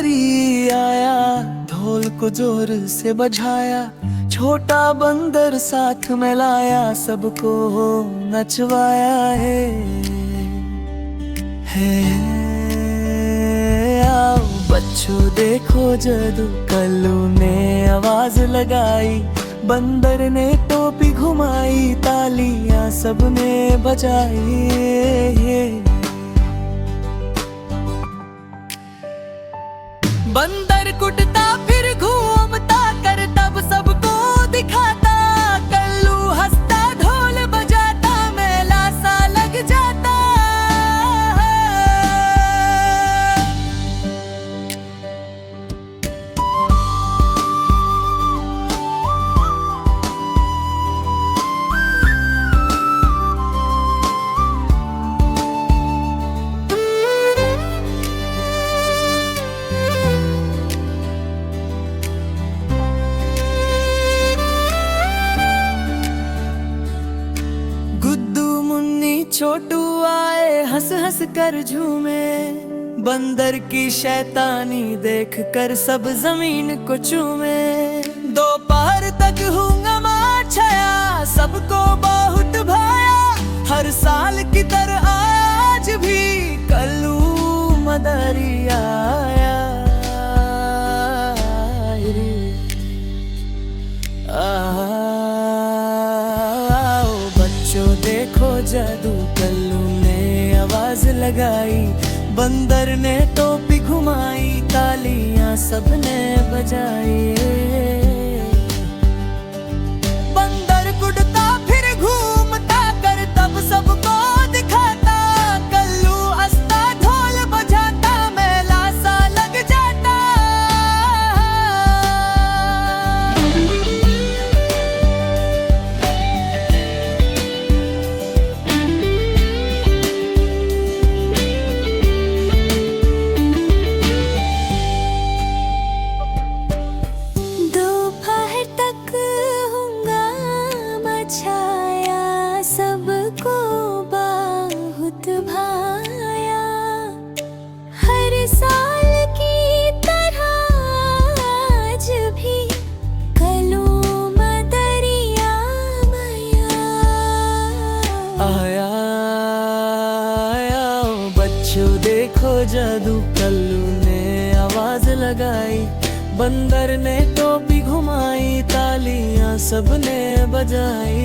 मदरी आया, ढोल को जोर से बजाया, छोटा बंदर साथ में लाया, सबको नचवाया है आओ बच्चों देखो जादू, कल्लू ने आवाज लगाई, बंदर ने टोपी घुमाई, तालियां सबने बजाई। बंदर कुटता फिर घूमता कर तब सबको दिखाता, कल्लू हंसता ढोल बजाता, मेला सा लग जाता। छोटू आए हंस हंस कर झूमे, बंदर की शैतानी देख कर सब जमीन को चूमे। दोपहर तक हंगामा छाया, सबको बहुत भाया, हर साल की तरह आज भी कल्लू मदरी आया। आओ बच्चों देखो जादू, कल्लू ने आवाज लगाई, बंदर ने टोपी घुमाई, तालियां सबने बजाई। बंदर कुटता फिर घूमता कर तब सबको दिखाता, कल्लू हंसता ढोल बजाता, मेला सा लग जाता। सबको बहुत भाया, हर साल की तरह आज भी कल्लू मदरिया आया। बच्चों देखो जादू, कल्लू ने आवाज लगाई, बंदर ने टोपी घुमाई, तालियां सबने बजाई।